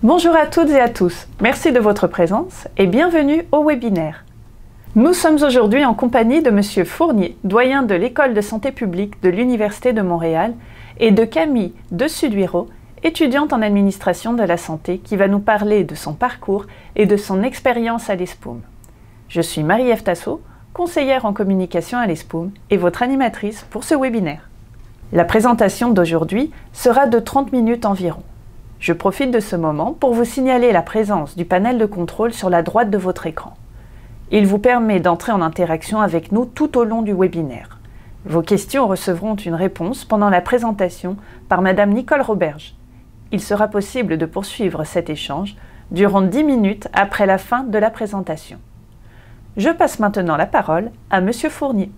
Bonjour à toutes et à tous, merci de votre présence et bienvenue au webinaire. Nous sommes aujourd'hui en compagnie de Monsieur Fournier, doyen de l'École de santé publique de l'Université de Montréal, et de Camille de Suduiro, étudiante en administration de la santé, qui va nous parler de son parcours et de son expérience à l'ESPOUM. Je suis Marie-Ève Tassot, conseillère en communication à l'ESPOUM et votre animatrice pour ce webinaire. La présentation d'aujourd'hui sera de 30 minutes environ. Je profite de ce moment pour vous signaler la présence du panel de contrôle sur la droite de votre écran. Il vous permet d'entrer en interaction avec nous tout au long du webinaire. Vos questions recevront une réponse pendant la présentation par Madame Nicole Roberge. Il sera possible de poursuivre cet échange durant 10 minutes après la fin de la présentation. Je passe maintenant la parole à Monsieur Fournier.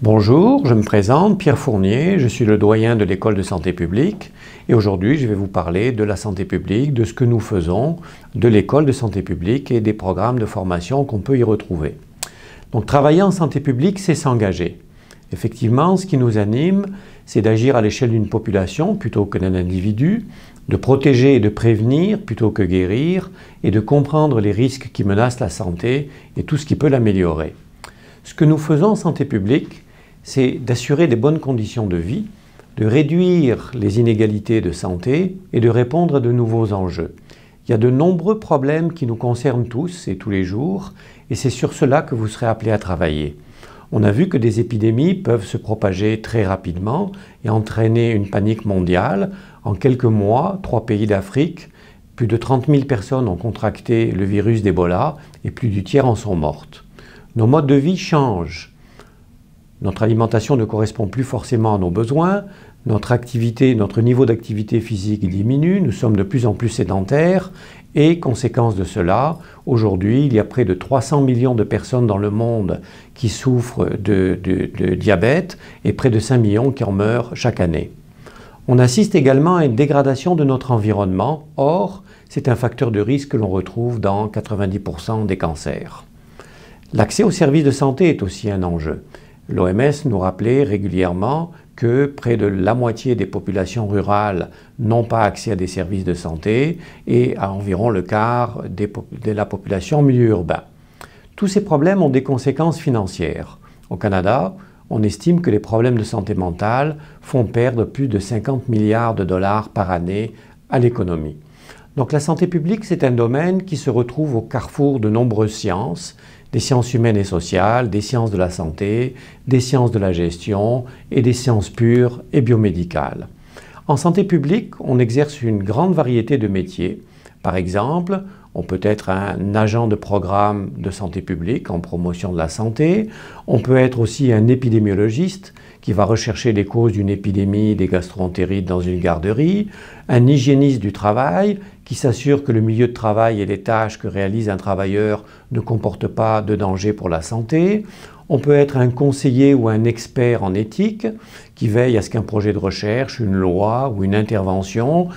Bonjour, je me présente, Pierre Fournier, je suis le doyen de l'École de santé publique et aujourd'hui je vais vous parler de la santé publique, de ce que nous faisons, de l'École de santé publique et des programmes de formation qu'on peut y retrouver. Donc travailler en santé publique, c'est s'engager. Effectivement, ce qui nous anime, c'est d'agir à l'échelle d'une population plutôt que d'un individu, de protéger et de prévenir plutôt que guérir et de comprendre les risques qui menacent la santé et tout ce qui peut l'améliorer. Ce que nous faisons en santé publique, c'est d'assurer des bonnes conditions de vie, de réduire les inégalités de santé et de répondre à de nouveaux enjeux. Il y a de nombreux problèmes qui nous concernent tous et tous les jours, et c'est sur cela que vous serez appelés à travailler. On a vu que des épidémies peuvent se propager très rapidement et entraîner une panique mondiale. En quelques mois, 3 pays d'Afrique, plus de 30 000 personnes ont contracté le virus d'Ebola et plus du tiers en sont mortes. Nos modes de vie changent. Notre alimentation ne correspond plus forcément à nos besoins, notre niveau d'activité physique diminue, nous sommes de plus en plus sédentaires et, conséquence de cela, aujourd'hui, il y a près de 300 millions de personnes dans le monde qui souffrent de diabète et près de 5 millions qui en meurent chaque année. On assiste également à une dégradation de notre environnement, or, c'est un facteur de risque que l'on retrouve dans 90% des cancers. L'accès aux services de santé est aussi un enjeu. L'OMS nous rappelait régulièrement que près de la moitié des populations rurales n'ont pas accès à des services de santé et à environ le quart de la population en milieu urbain. Tous ces problèmes ont des conséquences financières. Au Canada, on estime que les problèmes de santé mentale font perdre plus de 50 milliards de dollars par année à l'économie. Donc la santé publique, c'est un domaine qui se retrouve au carrefour de nombreuses sciences, des sciences humaines et sociales, des sciences de la santé, des sciences de la gestion et des sciences pures et biomédicales. En santé publique, on exerce une grande variété de métiers. Par exemple, on peut être un agent de programme de santé publique en promotion de la santé. On peut être aussi un épidémiologiste qui va rechercher les causes d'une épidémie des gastro-entérites dans une garderie. Un hygiéniste du travail qui s'assure que le milieu de travail et les tâches que réalise un travailleur ne comportent pas de danger pour la santé. On peut être un conseiller ou un expert en éthique qui veille à ce qu'un projet de recherche, une loi ou une intervention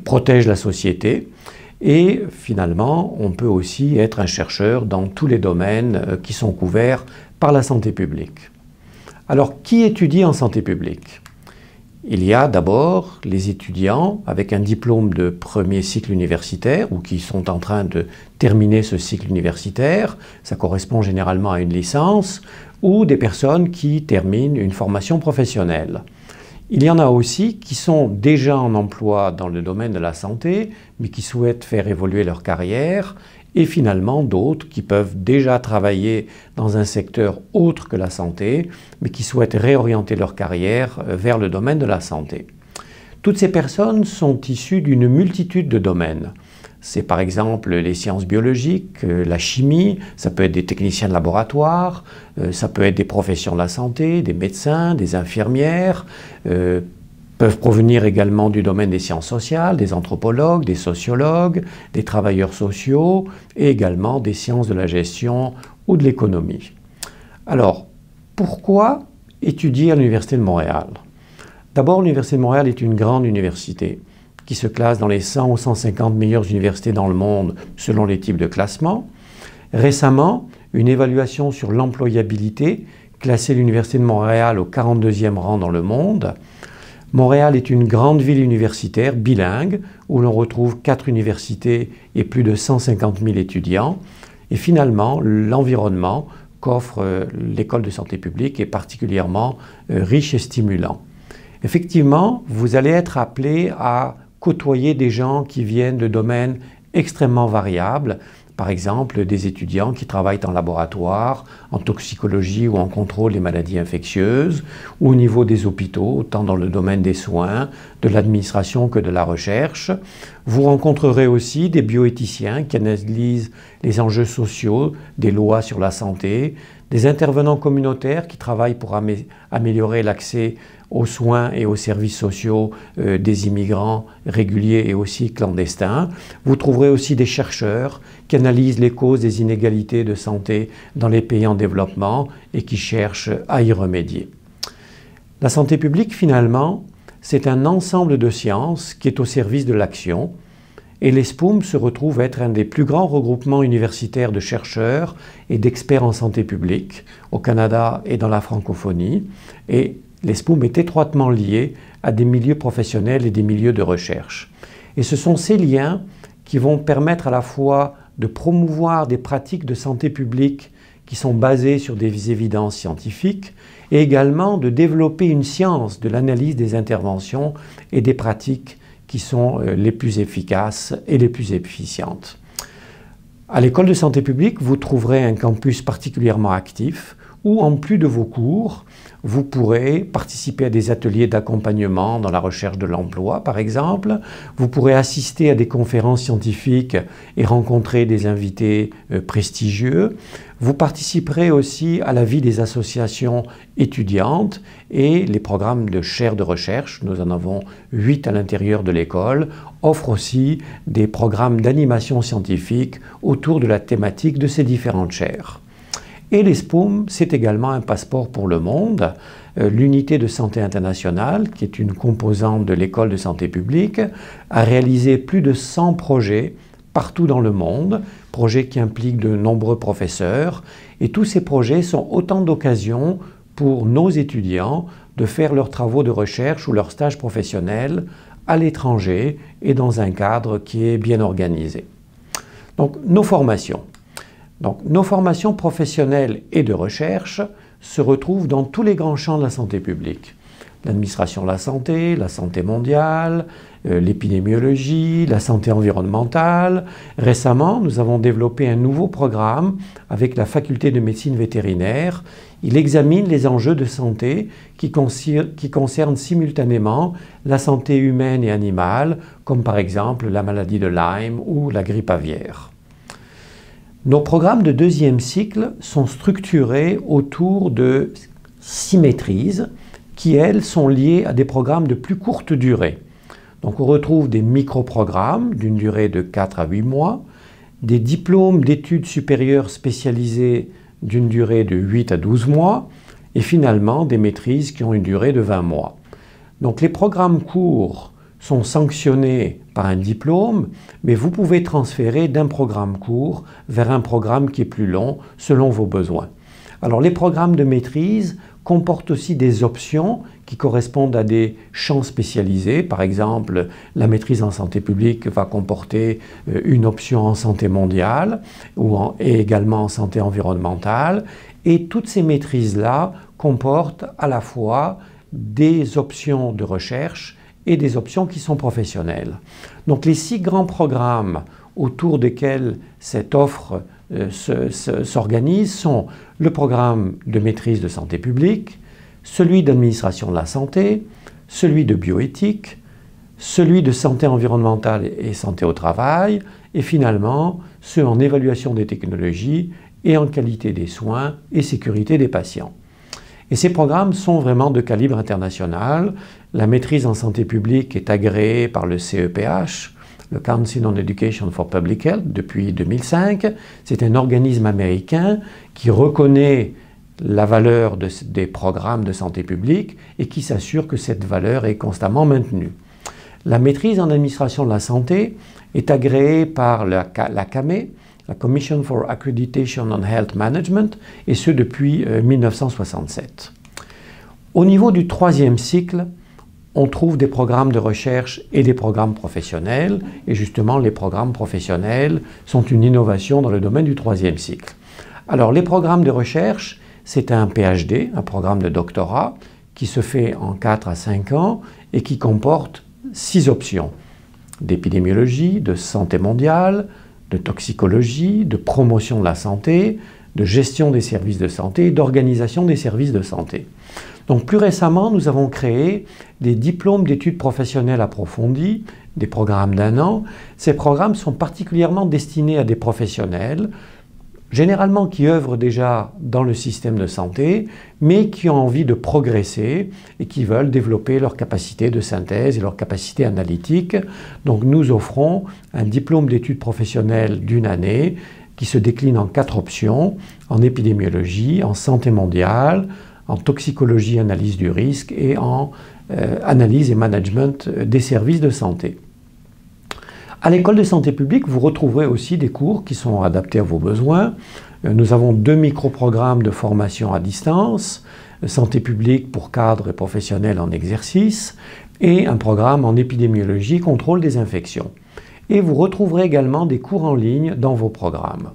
protège la société. Et finalement, on peut aussi être un chercheur dans tous les domaines qui sont couverts par la santé publique. Alors, qui étudie en santé publique? Il y a d'abord les étudiants avec un diplôme de premier cycle universitaire ou qui sont en train de terminer ce cycle universitaire, ça correspond généralement à une licence, ou des personnes qui terminent une formation professionnelle. Il y en a aussi qui sont déjà en emploi dans le domaine de la santé, mais qui souhaitent faire évoluer leur carrière, et finalement d'autres qui peuvent déjà travailler dans un secteur autre que la santé, mais qui souhaitent réorienter leur carrière vers le domaine de la santé. Toutes ces personnes sont issues d'une multitude de domaines. C'est par exemple les sciences biologiques, la chimie, ça peut être des techniciens de laboratoire, ça peut être des professions de la santé, des médecins, des infirmières, peuvent provenir également du domaine des sciences sociales, des anthropologues, des sociologues, des travailleurs sociaux et également des sciences de la gestion ou de l'économie. Alors, pourquoi étudier à l'Université de Montréal? D'abord, l'Université de Montréal est une grande université qui se classe dans les 100 ou 150 meilleures universités dans le monde selon les types de classement. Récemment, une évaluation sur l'employabilité classait l'Université de Montréal au 42e rang dans le monde. Montréal est une grande ville universitaire bilingue où l'on retrouve 4 universités et plus de 150 000 étudiants. Et finalement, l'environnement qu'offre l'école de santé publique est particulièrement riche et stimulant. Effectivement, vous allez être appelé à côtoyer des gens qui viennent de domaines extrêmement variables, par exemple des étudiants qui travaillent en laboratoire, en toxicologie ou en contrôle des maladies infectieuses, ou au niveau des hôpitaux, tant dans le domaine des soins, de l'administration que de la recherche. Vous rencontrerez aussi des bioéthiciens qui analysent les enjeux sociaux des lois sur la santé, des intervenants communautaires qui travaillent pour améliorer l'accès aux soins et aux services sociaux des immigrants réguliers et aussi clandestins. Vous trouverez aussi des chercheurs qui analysent les causes des inégalités de santé dans les pays en développement et qui cherchent à y remédier. La santé publique, finalement, c'est un ensemble de sciences qui est au service de l'action. Et l'ESPUM se retrouve être un des plus grands regroupements universitaires de chercheurs et d'experts en santé publique au Canada et dans la francophonie. Et l'ESPUM est étroitement lié à des milieux professionnels et des milieux de recherche. Et ce sont ces liens qui vont permettre à la fois de promouvoir des pratiques de santé publique qui sont basées sur des évidences scientifiques et également de développer une science de l'analyse des interventions et des pratiques qui sont les plus efficaces et les plus efficientes. À l'école de santé publique, vous trouverez un campus particulièrement actif où, en plus de vos cours, vous pourrez participer à des ateliers d'accompagnement dans la recherche de l'emploi, par exemple. Vous pourrez assister à des conférences scientifiques et rencontrer des invités prestigieux. Vous participerez aussi à la vie des associations étudiantes et les programmes de chaires de recherche, nous en avons 8 à l'intérieur de l'école, offrent aussi des programmes d'animation scientifique autour de la thématique de ces différentes chaires. Et l'ESPUM, c'est également un passeport pour le monde. L'unité de santé internationale, qui est une composante de l'école de santé publique, a réalisé plus de 100 projets partout dans le monde, projets qui impliquent de nombreux professeurs. Et tous ces projets sont autant d'occasions pour nos étudiants de faire leurs travaux de recherche ou leurs stages professionnels à l'étranger et dans un cadre qui est bien organisé. Donc, nos formations. Nos formations professionnelles et de recherche se retrouvent dans tous les grands champs de la santé publique. L'administration de la santé mondiale, l'épidémiologie, la santé environnementale. Récemment, nous avons développé un nouveau programme avec la faculté de médecine vétérinaire. Il examine les enjeux de santé qui concernent simultanément la santé humaine et animale, comme par exemple la maladie de Lyme ou la grippe aviaire. Nos programmes de deuxième cycle sont structurés autour de 6 maîtrises qui, elles, sont liées à des programmes de plus courte durée. Donc on retrouve des micro-programmes d'une durée de 4 à 8 mois, des diplômes d'études supérieures spécialisées d'une durée de 8 à 12 mois, et finalement des maîtrises qui ont une durée de 20 mois. Donc les programmes courts sont sanctionnés par un diplôme, mais vous pouvez transférer d'un programme court vers un programme qui est plus long selon vos besoins. Alors les programmes de maîtrise comportent aussi des options qui correspondent à des champs spécialisés. Par exemple, la maîtrise en santé publique va comporter une option en santé mondiale et également en santé environnementale. Et toutes ces maîtrises-là comportent à la fois des options de recherche et des options qui sont professionnelles. Donc les 6 grands programmes autour desquels cette offre s'organise sont le programme de maîtrise de santé publique, celui d'administration de la santé, celui de bioéthique, celui de santé environnementale et santé au travail, et finalement ceux en évaluation des technologies et en qualité des soins et sécurité des patients. Et ces programmes sont vraiment de calibre international. La maîtrise en santé publique est agréée par le CEPH, le Council on Education for Public Health, depuis 2005. C'est un organisme américain qui reconnaît la valeur des programmes de santé publique et qui s'assure que cette valeur est constamment maintenue. La maîtrise en administration de la santé est agréée par la CAME, la Commission for Accreditation on Health Management, et ce depuis 1967. Au niveau du 3e cycle, on trouve des programmes de recherche et des programmes professionnels. Et justement, les programmes professionnels sont une innovation dans le domaine du troisième cycle. Alors, les programmes de recherche, c'est un PhD, un programme de doctorat, qui se fait en 4 à 5 ans et qui comporte 6 options. D'épidémiologie, de santé mondiale, de toxicologie, de promotion de la santé, de gestion des services de santé et d'organisation des services de santé. Donc plus récemment, nous avons créé des diplômes d'études professionnelles approfondies, des programmes d'1 an. Ces programmes sont particulièrement destinés à des professionnels, généralement qui œuvrent déjà dans le système de santé, mais qui ont envie de progresser et qui veulent développer leur capacité de synthèse et leur capacité analytique. Donc nous offrons un diplôme d'études professionnelles d'1 année qui se décline en 4 options, en épidémiologie, en santé mondiale, en toxicologie, analyse du risque et en analyse et management des services de santé. À l'école de santé publique, vous retrouverez aussi des cours qui sont adaptés à vos besoins. Nous avons 2 micro-programmes de formation à distance, santé publique pour cadres et professionnels en exercice, et un programme en épidémiologie, contrôle des infections. Et vous retrouverez également des cours en ligne dans vos programmes.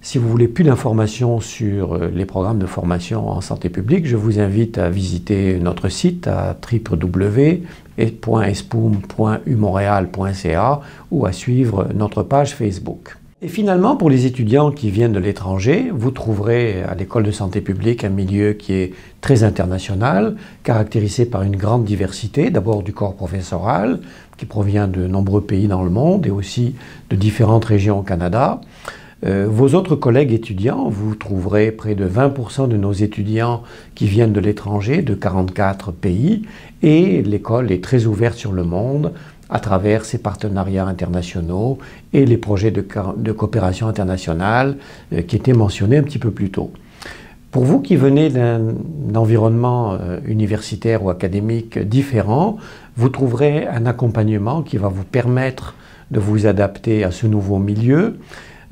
Si vous voulez plus d'informations sur les programmes de formation en santé publique, je vous invite à visiter notre site à www.espoum.umontréal.ca ou à suivre notre page Facebook. Et finalement, pour les étudiants qui viennent de l'étranger, vous trouverez à l'école de santé publique un milieu qui est très international, caractérisé par une grande diversité, d'abord du corps professoral, qui provient de nombreux pays dans le monde et aussi de différentes régions au Canada. Vos autres collègues étudiants, vous trouverez près de 20% de nos étudiants qui viennent de l'étranger, de 44 pays, et l'école est très ouverte sur le monde à travers ses partenariats internationaux et les projets de coopération internationale qui étaient mentionnés un petit peu plus tôt. Pour vous qui venez d'un environnement universitaire ou académique différent, vous trouverez un accompagnement qui va vous permettre de vous adapter à ce nouveau milieu,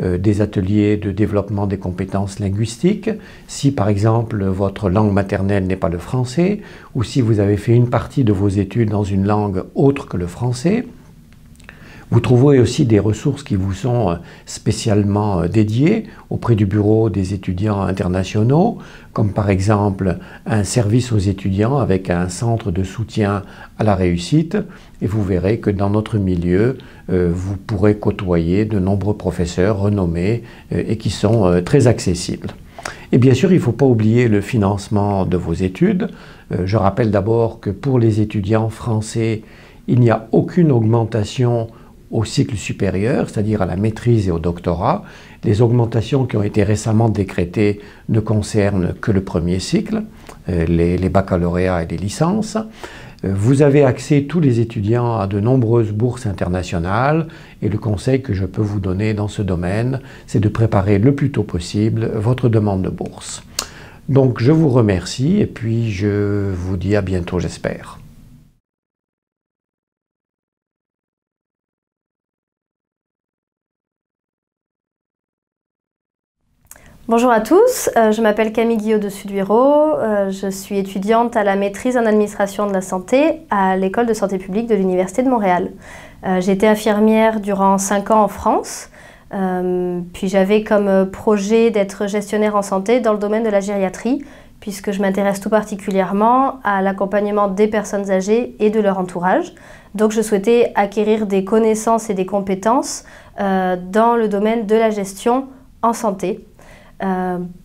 des ateliers de développement des compétences linguistiques, si par exemple votre langue maternelle n'est pas le français, ou si vous avez fait une partie de vos études dans une langue autre que le français. Vous trouverez aussi des ressources qui vous sont spécialement dédiées auprès du bureau des étudiants internationaux, comme par exemple un service aux étudiants avec un centre de soutien à la réussite. Et vous verrez que dans notre milieu, vous pourrez côtoyer de nombreux professeurs renommés et qui sont très accessibles. Et bien sûr, il ne faut pas oublier le financement de vos études. Je rappelle d'abord que pour les étudiants français, il n'y a aucune augmentation au cycle supérieur, c'est-à-dire à la maîtrise et au doctorat. Les augmentations qui ont été récemment décrétées ne concernent que le premier cycle, les baccalauréats et les licences. Vous avez accès, tous les étudiants, à de nombreuses bourses internationales et le conseil que je peux vous donner dans ce domaine, c'est de préparer le plus tôt possible votre demande de bourse. Donc je vous remercie et puis je vous dis à bientôt, j'espère. Bonjour à tous, je m'appelle Camille Guillot de Suduiro, je suis étudiante à la maîtrise en administration de la santé à l'école de santé publique de l'Université de Montréal. J'ai été infirmière durant 5 ans en France, puis j'avais comme projet d'être gestionnaire en santé dans le domaine de la gériatrie, puisque je m'intéresse tout particulièrement à l'accompagnement des personnes âgées et de leur entourage. Donc je souhaitais acquérir des connaissances et des compétences dans le domaine de la gestion en santé.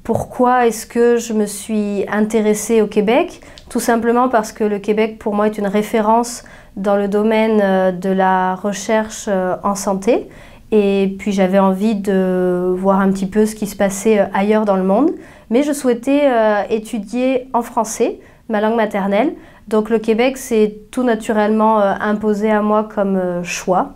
Pourquoi est-ce que je me suis intéressée au Québec? Tout simplement parce que le Québec, pour moi, est une référence dans le domaine de la recherche en santé. Et puis j'avais envie de voir un petit peu ce qui se passait ailleurs dans le monde. Mais je souhaitais étudier en français, ma langue maternelle. Donc le Québec s'est tout naturellement imposé à moi comme choix.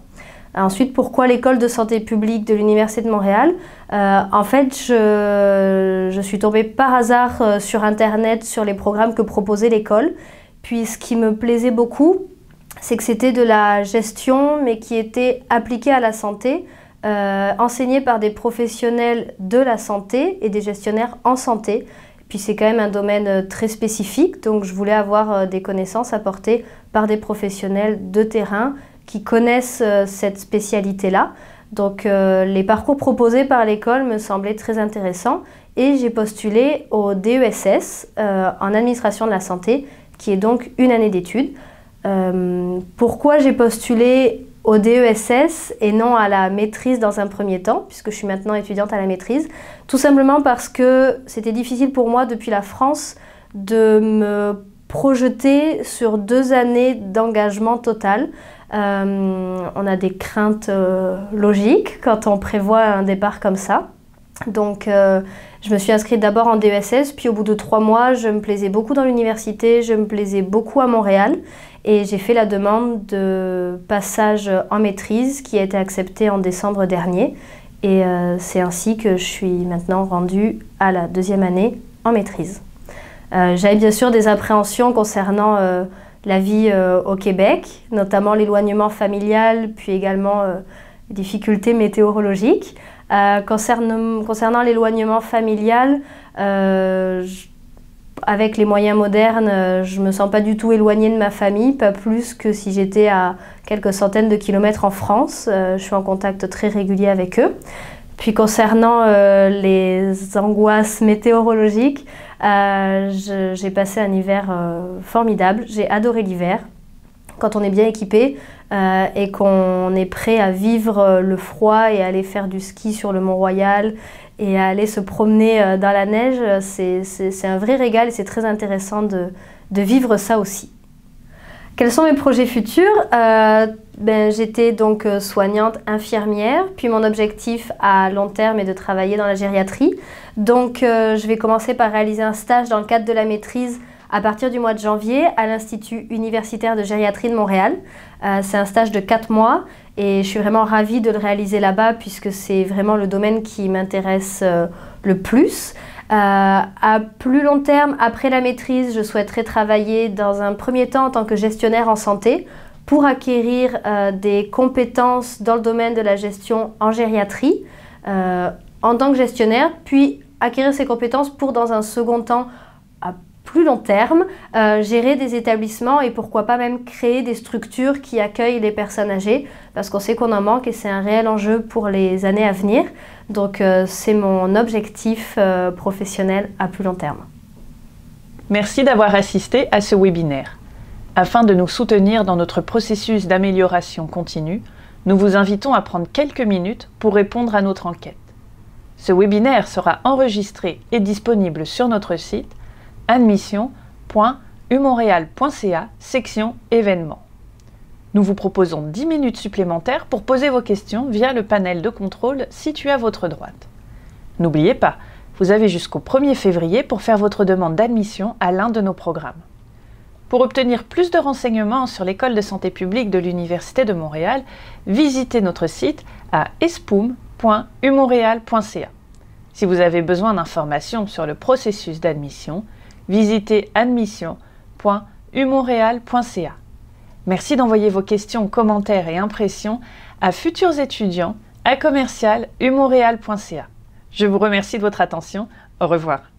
Ensuite, pourquoi l'école de santé publique de l'Université de Montréal? En fait, je suis tombée par hasard sur Internet sur les programmes que proposait l'école. Puis ce qui me plaisait beaucoup, c'est que c'était de la gestion, mais qui était appliquée à la santé, enseignée par des professionnels de la santé et des gestionnaires en santé. Puis c'est quand même un domaine très spécifique, donc je voulais avoir des connaissances apportées par des professionnels de terrain qui connaissent cette spécialité-là. Donc les parcours proposés par l'école me semblaient très intéressants et j'ai postulé au DESS en administration de la santé, qui est donc une année d'études. Pourquoi j'ai postulé au DESS et non à la maîtrise dans un premier temps, puisque je suis maintenant étudiante à la maîtrise? Tout simplement parce que c'était difficile pour moi depuis la France de me projeter sur 2 années d'engagement total. On a des craintes logiques quand on prévoit un départ comme ça. Donc je me suis inscrite d'abord en DESS, puis au bout de 3 mois, je me plaisais beaucoup dans l'université, je me plaisais beaucoup à Montréal et j'ai fait la demande de passage en maîtrise qui a été acceptée en décembre dernier. Et c'est ainsi que je suis maintenant rendue à la 2e année en maîtrise. J'avais bien sûr des appréhensions concernant la vie au Québec, notamment l'éloignement familial, puis également les difficultés météorologiques. Concernant l'éloignement familial, avec les moyens modernes, je ne me sens pas du tout éloignée de ma famille, pas plus que si j'étais à quelques centaines de kilomètres en France. Je suis en contact très régulier avec eux. Puis concernant les angoisses météorologiques, j'ai passé un hiver formidable. J'ai adoré l'hiver. Quand on est bien équipé et qu'on est prêt à vivre le froid et à aller faire du ski sur le Mont-Royal et à aller se promener dans la neige, c'est un vrai régal et c'est très intéressant de vivre ça aussi. Quels sont mes projets futurs? J'étais donc soignante infirmière, puis mon objectif à long terme est de travailler dans la gériatrie. Donc je vais commencer par réaliser un stage dans le cadre de la maîtrise à partir du mois de janvier à l'Institut universitaire de gériatrie de Montréal. C'est un stage de 4 mois et je suis vraiment ravie de le réaliser là-bas puisque c'est vraiment le domaine qui m'intéresse le plus. À plus long terme, après la maîtrise, je souhaiterais travailler dans un premier temps en tant que gestionnaire en santé pour acquérir des compétences dans le domaine de la gestion en gériatrie en tant que gestionnaire, puis acquérir ces compétences pour dans un second temps, à plus long terme, gérer des établissements et pourquoi pas même créer des structures qui accueillent les personnes âgées parce qu'on sait qu'on en manque et c'est un réel enjeu pour les années à venir. Donc c'est mon objectif professionnel à plus long terme. Merci d'avoir assisté à ce webinaire. Afin de nous soutenir dans notre processus d'amélioration continue, nous vous invitons à prendre quelques minutes pour répondre à notre enquête. Ce webinaire sera enregistré et disponible sur notre site admission.umontréal.ca section événements. Nous vous proposons 10 minutes supplémentaires pour poser vos questions via le panel de contrôle situé à votre droite. N'oubliez pas, vous avez jusqu'au 1er février pour faire votre demande d'admission à l'un de nos programmes. Pour obtenir plus de renseignements sur l'École de santé publique de l'Université de Montréal, visitez notre site à espoum.umontréal.ca. Si vous avez besoin d'informations sur le processus d'admission, visitez admission.umontréal.ca. Merci d'envoyer vos questions, commentaires et impressions à futursétudiants@commercial-umontréal.ca. Je vous remercie de votre attention. Au revoir.